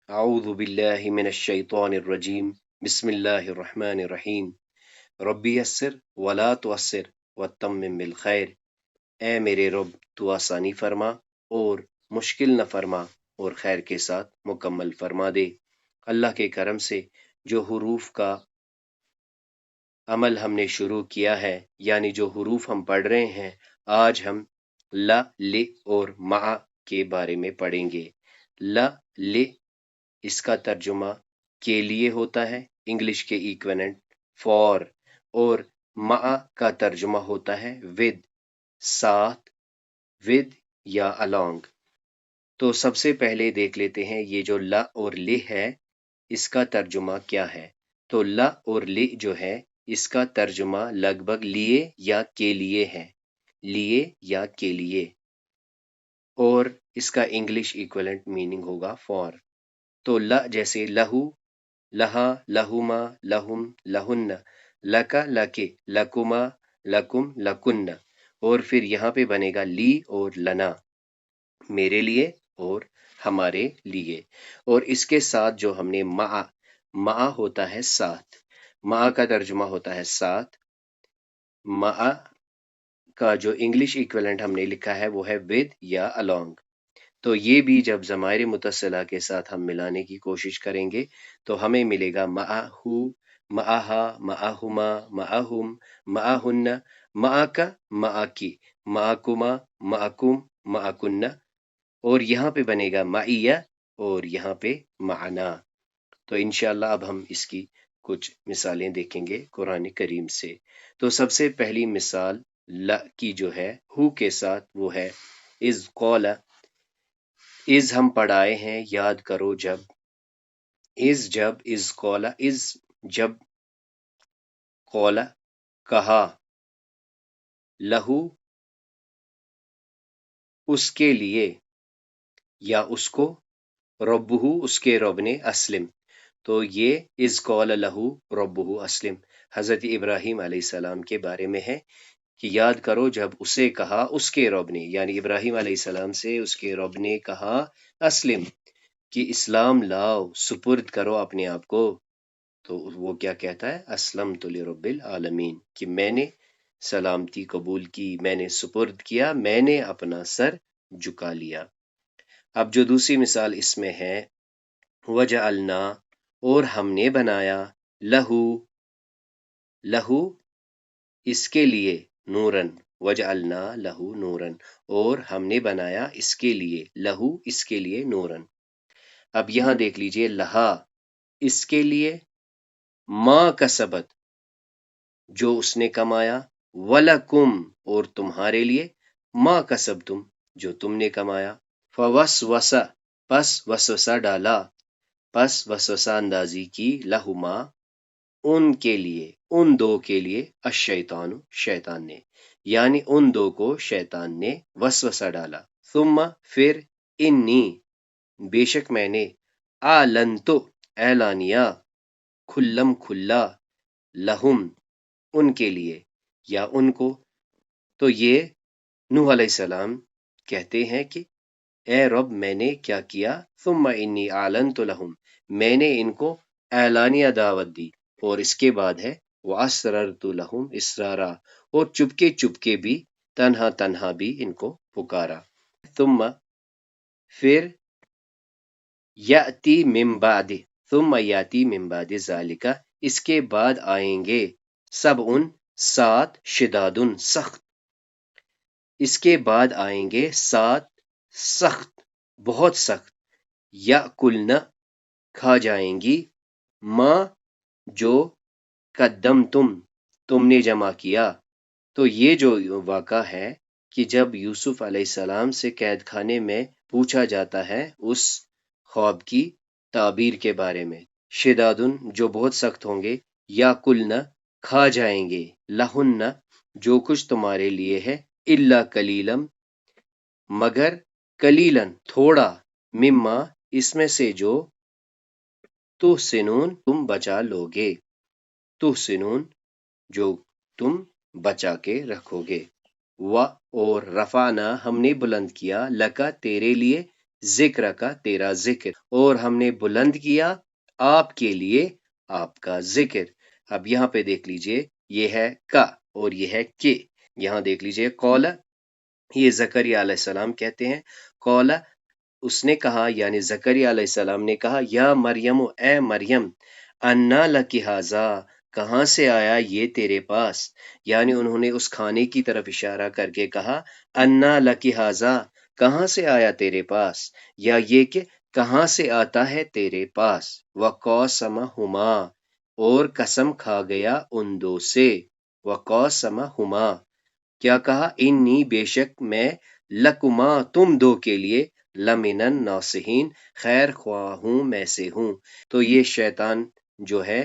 اعوذ باللہ من الشیطان الرجیم بسم اللہ الرحمن الرحیم ربی یسر ولا تعسر وتمم بالخیر۔ اے میرے رب تو آسانی فرما اور مشکل نہ فرما اور خیر کے ساتھ مکمل فرما دے۔ اللہ کے کرم سے جو حروف کا عمل ہم نے شروع کیا ہے، یعنی جو حروف ہم پڑھ رہے ہیں، آج ہم ل ل اور مع کے بارے میں پڑھیں گے۔ ل ل اس کا ترجمہ کے لیے ہوتا ہے، انگلش کے ایکویننٹ فار، اور مع کا ترجمہ ہوتا ہے ود، ساتھ، ود یا along۔ تو سب سے پہلے دیکھ لیتے ہیں یہ جو ل اور ل ہے اس کا ترجمہ کیا ہے۔ تو ل اور ل جو ہے اس کا ترجمہ لگ بھگ لیے یا کے لیے ہے، لیے یا کے لیے، اور اس کا انگلش ایکویلنٹ میننگ ہوگا فار۔ تو ل جیسے لہو، لہا، لہما، لہم، لہن، لکا، لکے، لکما، لکم، لکن، اور پھر یہاں پہ بنے گا لی اور لنا، میرے لیے اور ہمارے لیے۔ اور اس کے ساتھ جو ہم نے مع ہوتا ہے ساتھ، مع کا ترجمہ ہوتا ہے ساتھ، مع کا جو انگلش ایکویلنٹ ہم نے لکھا ہے وہ ہے ود یا along۔ تو یہ بھی جب ضمائر متصلہ کے ساتھ ہم ملانے کی کوشش کریں گے تو ہمیں ملے گا معہو، معہا، معہما، معہم، معہن، معکا، معکی، معکما، معکم، معکن، اور یہاں پہ بنے گا معیہ اور یہاں پہ معنا۔ تو انشاءاللہ اب ہم اس کی کچھ مثالیں دیکھیں گے قرآن کریم سے۔ تو سب سے پہلی مثال ل کی جو ہے ہو کے ساتھ وہ ہے اذ قال۔ اذ ہم پڑھائے ہیں، یاد کرو جب، اذ جب، اذ قال، اذ جب، قال کہا، لہو اس کے لیے یا اس کو، ربہ اس کے رب نے، اسلم۔ تو یہ اذ قال لہو ربہ اسلم حضرت ابراہیم علیہ السلام کے بارے میں ہے کہ یاد کرو جب اسے کہا اس کے رب نے، یعنی ابراہیم علیہ السلام سے اس کے رب نے کہا اسلم، کہ اسلام لاؤ، سپرد کرو اپنے آپ کو۔ تو وہ کیا کہتا ہے؟ اسلمت لرب العالمین، کہ میں نے سلامتی قبول کی، میں نے سپرد کیا، میں نے اپنا سر جھکا لیا۔ اب جو دوسری مثال اس میں ہے وجعلنا، اور ہم نے بنایا، لہو، لہو اس کے لیے، نورن، وجعلنا لہو نورن، اور ہم نے بنایا اس کے لیے، لہو اس کے لیے، نورن۔ اب یہاں دیکھ لیجئے لہا اس کے لیے، ما کسبت جو اس نے کمایا، ولکم اور تمہارے لیے، ما کسبتم جو تم نے کمایا، فوسوسہ پس وسوسہ ڈالا، پس وسوسہ اندازی کی، لہما ان کے لیے، ان دو کے لیے، الشیطان شیطان نے، یعنی ان دو کو شیطان نے وسوسہ ڈالا، ثم پھر، انی بے شک میں نے، اعلنتو اعلانیہ، کھلم کھلا، لہم ان کے لیے یا ان کو۔ تو یہ نوح علیہ السلام کہتے ہیں کہ اے رب میں نے کیا کیا، ثم انی اعلنت لہم میں نے ان کو اعلانیہ دعوت دی، اور اس کے بعد ہے واسررت لہم اسرارا اور چپکے چپکے بھی، تنہا تنہا بھی ان کو پکارا۔ ثم پھر، یاتی من بعد، ثم یاتی من بعد ذالک اس کے بعد آئیں گے، سبعن سات، شدادن سخت اس کے بعد آئیں گے سات سخت، بہت سخت، یاکلن کھا جائیں گی، ماں جو قدمتم تم نے جمع کیا۔ تو یہ جو واقعہ ہے کہ جب یوسف علیہ السلام سے قید خانے میں پوچھا جاتا ہے اس خواب کی تعبیر کے بارے میں، شدادن جو بہت سخت ہوں گے، یا کلنا کھا جائیں گے، لہن جو کچھ تمہارے لیے ہے، الا کلیلم مگر، کلیلن تھوڑا، مما اس میں سے جو، تحسنون تم بچا لوگے، تحسنون جو تم بچا کے رکھو گے، و اور رفعنا ہم نے بلند کیا، لکا تیرے لیے، ذکر کا تیرا ذکر، اور ہم نے بلند کیا آپ کے لیے آپ کا ذکر۔ اب یہاں پہ دیکھ لیجئے، یہ ہے کا اور یہ ہے کے۔ یہاں دیکھ لیجئے قولا، یہ زکریا علیہ السلام کہتے ہیں، قولا اس نے کہا، یعنی زکریا علیہ السلام نے کہا، یا مریم اے مریم، انا لکی ھذا، کہاں سے آیا یہ تیرے پاس، یعنی انہوں نے اس کھانے کی طرف اشارہ کر کے کہا انا لکی ھذا، کہاں سے آیا تیرے پاس، یا یہ کہ کہاں سے آتا ہے تیرے پاس، وقاسمہما، اور قسم کھا گیا ان دو سے، وقاسمہما، کیا کہا، انی بے شک میں، لکما تم دو کے لیے، لمن الناصحین خیر خواہوں میں سے ہوں۔ تو یہ شیطان جو ہے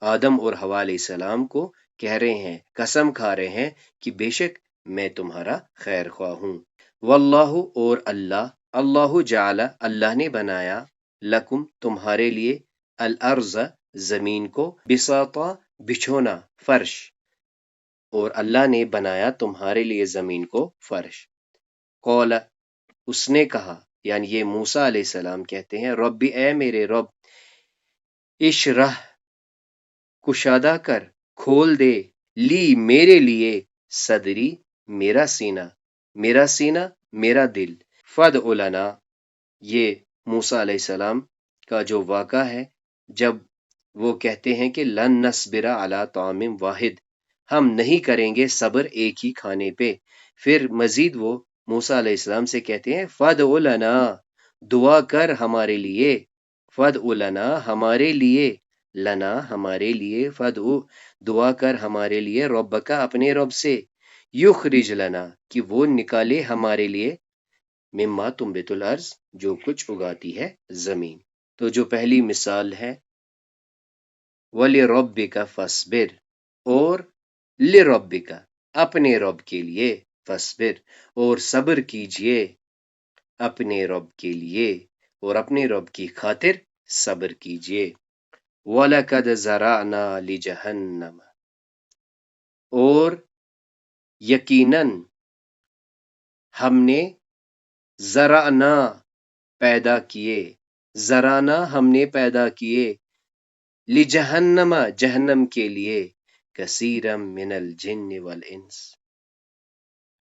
آدم اور حوا علیہ السلام کو کہہ رہے ہیں، قسم کھا رہے ہیں کہ بے شک میں تمہارا خیر خواہ ہوں۔ واللہ، اور اللہ، اللہ جعل، اللہ نے بنایا، لکم تمہارے لیے، الارض زمین کو، بساطا بچھونا، فرش، اور اللہ نے بنایا تمہارے لیے زمین کو فرش۔ قول، اس نے کہا، یعنی یہ موسیٰ علیہ السلام کہتے ہیں، ربی اے میرے رب، اشرح، کشادہ کر، کھول دے، لی میرے لیے، صدری میرا سینہ، میرا سینہ میرا دل، فدع لنا، یہ موسیٰ علیہ السلام کا جو واقعہ ہے جب وہ کہتے ہیں کہ لن نصبر علی طعام واحد، ہم نہیں کریں گے صبر ایک ہی کھانے پہ، پھر مزید وہ موسیٰ علیہ السلام سے کہتے ہیں فدع لنا، دعا کر ہمارے لیے، فدع لنا ہمارے لیے، لنا ہمارے لیے، فدع دعا کر ہمارے لیے، ربک اپنے رب سے، یخرج لنا کہ وہ نکالے ہمارے لیے، مما تنبت الارض جو کچھ اگاتی ہے زمین۔ تو جو پہلی مثال ہے وَلِرَبِّكَ فَاصْبِرْ، اور لِرَبِّكَ اپنے رب کے لیے، فَاصْبِرْ اور صبر کیجئے اپنے رب کے لیے، اور اپنے رب کی خاطر صبر کیجئے۔ وَلَقَدْ زَرَعْنَا لِجَهَنَّمَ، اور یقیناً ہم نے، زرعنا پیدا کیے، زرانا ہم نے پیدا کیے، لجہنم جہنم کے لیے، کثیرم من الجن والانس،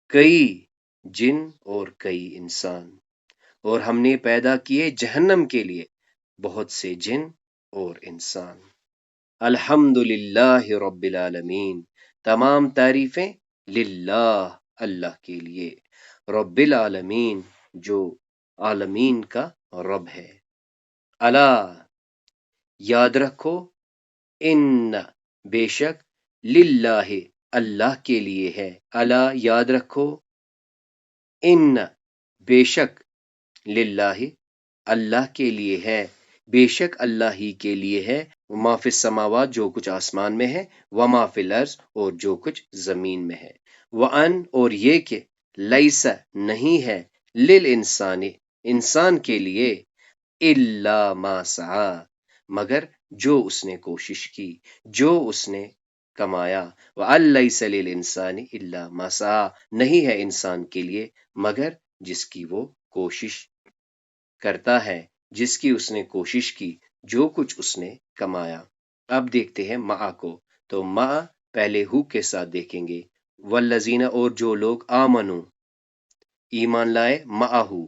کئی جن اور کئی انسان، اور ہم نے پیدا کیے جہنم کے لیے بہت سے جن اور انسان۔ الحمد للہ رب العالمین، تمام تعریفیں للہ اللہ کے لیے، رب العالمین جو عالمین کا رب ہے۔ الا یاد رکھو، ان بے شک، للہ اللہ کے لیے ہے، الا یاد رکھو، ان بے شک، للہ اللہ کے لیے ہے، بے شک اللہ ہی کے لیے ہے، وما فی السماوات جو کچھ آسمان میں ہے، وما فی الارض اور جو کچھ زمین میں ہے، وان اور یہ کہ لیس نہیں ہے، للانسان انسان کے لیے، الا ما سعی مگر جو اس نے کوشش کی، جو اس نے کمایا، وَأَن لَيْسَ لِلْإِنسَانِ إِلَّا مَا سَعَى نہیں ہے انسان کے لیے مگر جس کی وہ کوشش کرتا ہے، جس کی اس نے کوشش کی، جو کچھ اس نے کمایا۔ اب دیکھتے ہیں مع کو، تو مع پہلے ہو کے ساتھ دیکھیں گے، والذین اور جو لوگ آمنو ایمان لائے، معہو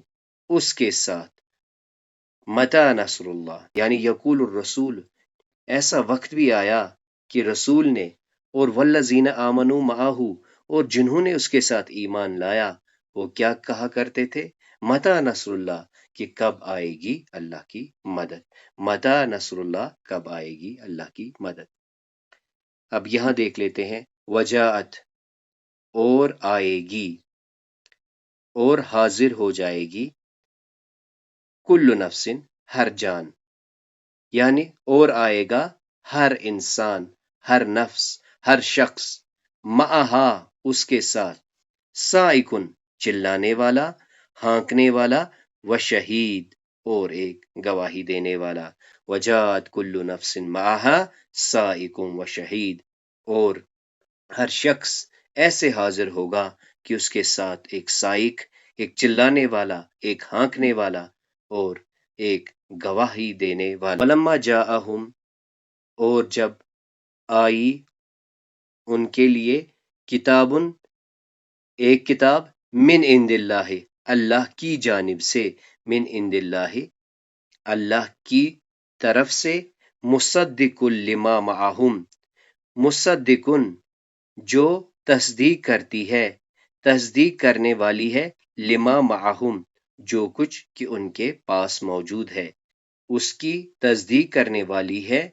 اس کے ساتھ، متی نصر اللہ یعنی یقول الرسول ایسا وقت بھی آیا کہ رسول نے، اور والذین آمنوا معہو اور جنہوں نے اس کے ساتھ ایمان لایا، وہ کیا کہا کرتے تھے، متی نصر اللہ کہ کب آئے گی اللہ کی مدد، متی نصر اللہ کب آئے گی اللہ کی مدد۔ اب یہاں دیکھ لیتے ہیں وجاءت اور آئے گی، اور حاضر ہو جائے گی، کل نفس ہر جان، یعنی اور آئے گا ہر انسان، ہر نفس، ہر شخص، معہا اس کے ساتھ، سائکن چلانے والا، ہانکنے والا، و شہید اور ایک گواہی دینے والا، وجات کل نفس معہا سائکن و شہید، اور ہر شخص ایسے حاضر ہوگا کہ اس کے ساتھ ایک سائق ایک چلانے والا، ایک ہانکنے والا اور ایک گواہی دینے والا۔ وَلَمَّا جَاءَهُمْ، اور جب آئی ان کے لیے، کتابن، ایک کتاب، من عند اللہ، اللہ کی جانب سے، من عند اللہ، اللہ کی طرف سے، مصدق لما معہم، مصدقن، جو تصدیق کرتی ہے، تصدیق کرنے والی ہے، لما معہم، جو کچھ کہ ان کے پاس موجود ہے، اس کی تصدیق کرنے والی ہے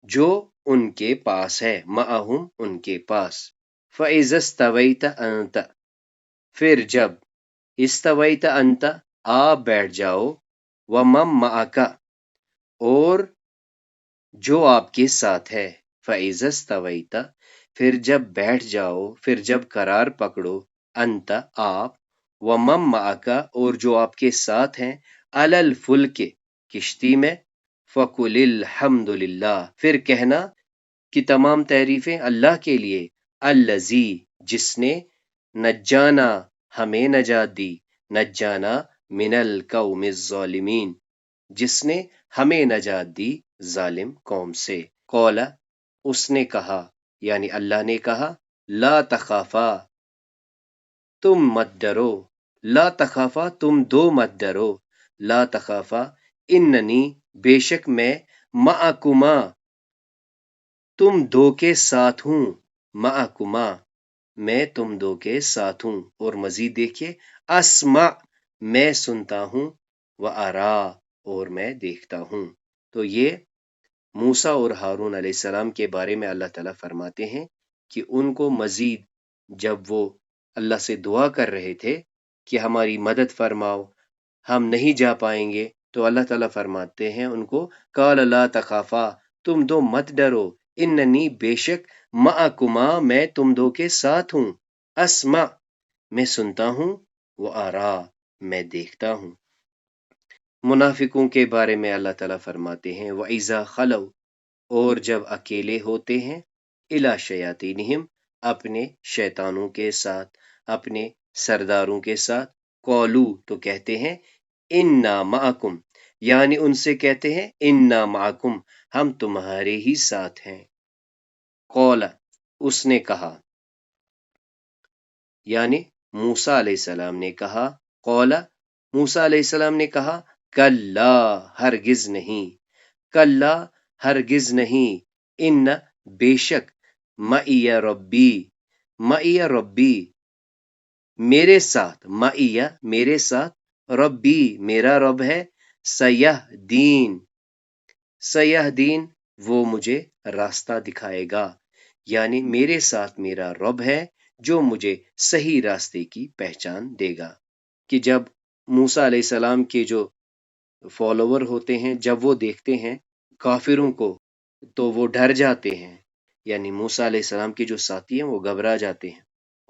جو ان کے پاس ہے، معہم، ان کے پاس۔ فَإِذَا اسْتَوَيْتَ أَنْتَ، پھر جب، استویت انت، آپ بیٹھ جاؤ، وَمَن مَعَکَ، اور جو آپ کے ساتھ ہے، فَإِذَا اسْتَوَيْتَ، پھر جب بیٹھ جاؤ، پھر جب قرار پکڑو، انت، آپ، وَمَن مَعَکَ، اور جو آپ کے ساتھ ہیں، عَلَى الْفُلْكِ، کشتی میں، فَقُلِ الْحَمْدُ لِلَّهِ، پھر کہنا کہ تمام تعریفیں اللہ کے لیے، الذی، جس نے، نجانا، ہمیں نجات دی، نجانا من القوم الظالمین، جس نے ہمیں نجات دی ظالم قوم سے۔ قال، اس نے کہا، یعنی اللہ نے کہا، لا تخافا، تم مت ڈرو، لا تخافا، تم دو مت ڈرو، لا تخافا، اننی، بے شک میں، معکما، تم دو کے ساتھ ہوں، معکما، میں تم دو کے ساتھ ہوں، اور مزید دیکھیے، اسمع، میں سنتا ہوں، وارا، اور میں دیکھتا ہوں۔ تو یہ موسیٰ اور ہارون علیہ السلام کے بارے میں اللہ تعالیٰ فرماتے ہیں کہ ان کو مزید جب وہ اللہ سے دعا کر رہے تھے کہ ہماری مدد فرماؤ، ہم نہیں جا پائیں گے، تو اللہ تعالیٰ فرماتے ہیں ان کو، قال لا تخافا، تم دو مت ڈرو، اننی، بے شک، معکما، میں تم دو کے ساتھ ہوں، اسمع، میں سنتا ہوں، وارا، میں دیکھتا ہوں۔ منافقوں کے بارے میں اللہ تعالیٰ فرماتے ہیں، وَإِذَا خَلَوْا، اور جب اکیلے ہوتے ہیں، إِلَىٰ شَيَاطِینِہِمْ، اپنے شیطانوں کے ساتھ، اپنے سرداروں کے ساتھ، قَالُوا، تو کہتے ہیں، اِنَّا مَعَکُمْ، یعنی ان سے کہتے ہیں، اِنَّا مَعَکُمْ، ہم تمہارے ہی ساتھ ہیں۔ قَالَ، اس نے کہا، یعنی موسیٰ علیہ السلام نے کہا، قَالَ، موسیٰ علیہ السلام نے کہا، کلا، ہرگز نہیں، کلا، ہرگز نہیں، ان، بے شک، معی ربی، معی ربی، میرے ساتھ، معی، میرے ساتھ، ربی، میرا رب ہے، سیہدین، سیہدین، وہ مجھے راستہ دکھائے گا، یعنی میرے ساتھ میرا رب ہے جو مجھے صحیح راستے کی پہچان دے گا۔ کہ جب موسیٰ علیہ السلام کے جو فالوور ہوتے ہیں، جب وہ دیکھتے ہیں کافروں کو تو وہ ڈر جاتے ہیں، یعنی موسیٰ علیہ السلام کے جو ساتھی ہیں وہ گھبرا جاتے ہیں۔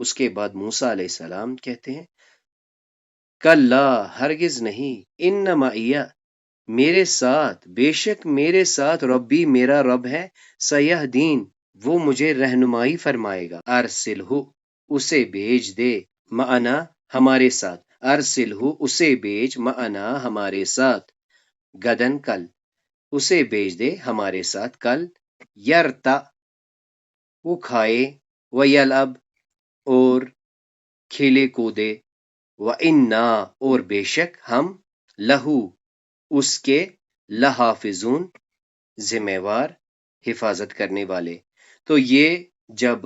اس کے بعد موسیٰ علیہ السلام کہتے ہیں، کلا، ہرگز نہیں، ان معی، میرے ساتھ، بے شک میرے ساتھ، ربی، میرا رب ہے، سیہدین، وہ مجھے رہنمائی فرمائے گا، ارسلہ، اسے بھیج دے، معنا، ہمارے ساتھ، ارسلہ، اسے بھیج، معنا، ہمارے ساتھ، غدن، کل، اسے بھیج دے ہمارے ساتھ کل، یرتا، وہ کھائے، ویلعب، اور کھیلے کودے، وَإِنَّا، اور بے شک ہم، لہو، اس کے، لحافظون، ذمہ وار، حفاظت کرنے والے۔ تو یہ جب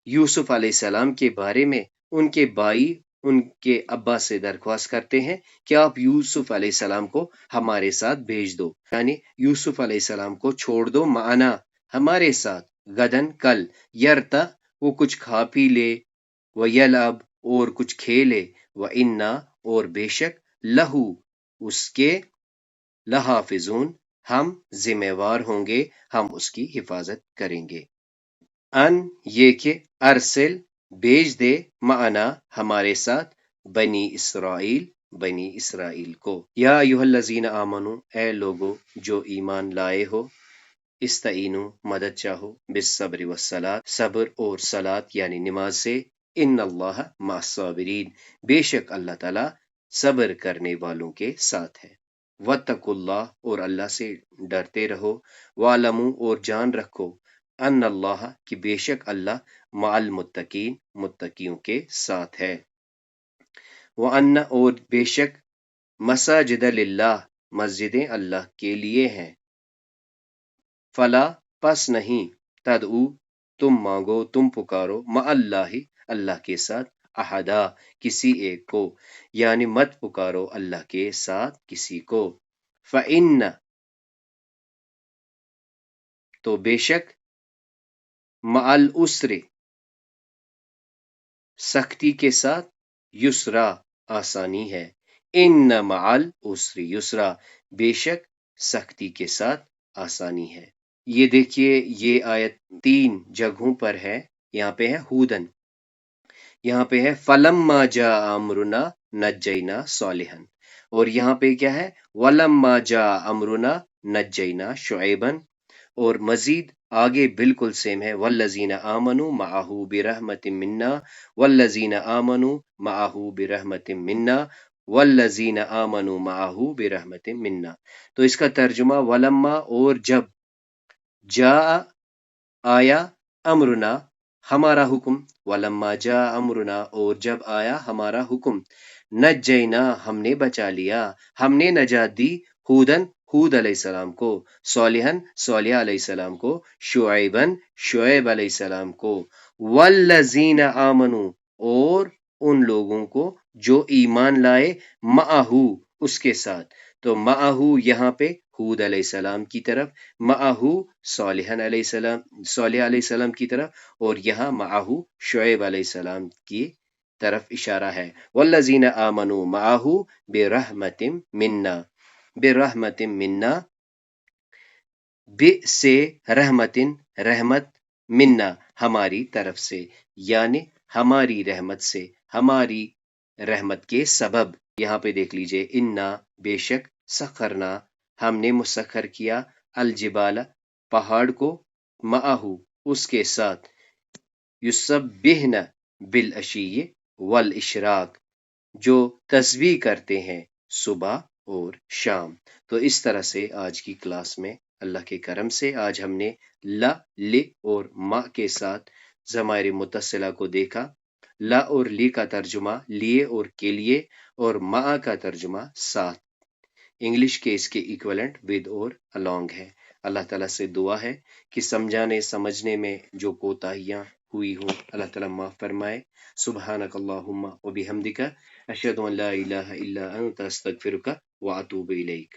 یوسف علیہ السلام کے بارے میں ان کے بھائی ان کے ابا سے درخواست کرتے ہیں کہ آپ یوسف علیہ السلام کو ہمارے ساتھ بھیج دو، یعنی یوسف علیہ السلام کو چھوڑ دو، معنا، ہمارے ساتھ، غدن، کل، یرتا، وہ کچھ کھا پی لے، ویلعب، اور کچھ کھیلے، وَإِنَّا، اور بے شک، لہو، اس کے، لحافظون، ہم ذمہ وار ہوں گے، ہم اس کی حفاظت کریں گے۔ ان، یہ کہ، ارسل، بھیج دے، معنا، ہمارے ساتھ، بنی اسرائیل، بنی اسرائیل کو، یا ایھا الذین آمنو، اے لوگو جو ایمان لائے ہو، استعینو، مدد چاہو، بالصبر والصلاۃ، صبر اور صلاۃ یعنی نماز سے، ان اللہ مع الصابرین، بے شک اللہ تعالیٰ صبر کرنے والوں کے ساتھ ہے۔ واتقوا اللہ، اور اللہ سے ڈرتے رہو، وَاعْلَمُوا، اور جان رکھو، ان اللہ، کہ بے شک اللہ، مع المتقین، متقیوں کے ساتھ ہے۔ وَأَنَّ، اور بے شک، مساجد للہ، مسجدیں اللہ کے لیے ہیں۔ فلا، پس نہیں، تدعو، تم مانگو، تم پکارو، مع اللہ، اللہ کے ساتھ، احدا، کسی ایک کو، یعنی مت پکارو اللہ کے ساتھ کسی کو۔ فإن، تو بے شک، مع العسر، سختی کے ساتھ، یسرا، آسانی ہے۔ ان مع العسر یسرا، بے شک سختی کے ساتھ آسانی ہے۔ یہ دیکھیے، یہ آیت 3 جگہوں پر ہے۔ یہاں پہ ہے ہودن، یہاں پہ ہے فلما جاء امرنا نجینا صالحا، اور یہاں پہ کیا ہے، ولما جاء امرنا نجینا شعیبا، اور مزید آگے بالکل سیم ہے، والذین آمنوا معہ برحمت منا، والذین آمنوا معہ برحمت منا، والذین آمنوا معہ برحمت منا۔ تو اس کا ترجمہ ولما، اور جب، جاء، آیا، امرنا، ہمارا حکم، ولما جاء امرنا، اور جب آیا ہمارا حکم، نجینا، ہم نے بچا لیا، ہم نے نجات دی، ہودن، ہود علیہ السلام کو، صالحن، صالح علیہ السلام کو، شعیبن، شعیب علیہ السلام کو، والذین آمنوا، اور ان لوگوں کو جو ایمان لائے، معہو، اس کے ساتھ۔ تو معہو یہاں پہ ہود علیہ السلام کی طرف، معہو صالح علیہ السلام، صالح علیہ السلام کی طرف، اور یہاں معہو شعیب علیہ السلام کی طرف اشارہ ہے۔ والذین آمنوا معہو برحمت منا، برحمت منا، سے رحمت، رحمت، منا، ہماری طرف سے، یعنی ہماری رحمت سے، ہماری رحمت کے سبب۔ یہاں پہ دیکھ لیجئے، انا، بے شک، سخرنا، ہم نے مسخر کیا، الجبال، پہاڑ کو، معہو، اس کے ساتھ، یسبحن، بالعشی والاشراق، جو تسبیح کرتے ہیں صبح اور شام۔ تو اس طرح سے آج کی کلاس میں اللہ کے کرم سے آج ہم نے لا، ل اور ما کے ساتھ ضمائر متصلہ کو دیکھا۔ لا اور لی کا ترجمہ لیے اور کے لیے، اور ما کا ترجمہ ساتھ۔ انگلش کے اس کے ایکولنٹ ود اور along ہے۔ اللہ تعالیٰ سے دعا ہے کہ سمجھانے سمجھنے میں جو کوتاہیاں ہوئی ہوں، اللہ تعالیٰ معاف فرمائے۔ سبحانک اللہم و بحمدک، اشہد ان لا الہ الا انت، استغفرک و اتوب الیک۔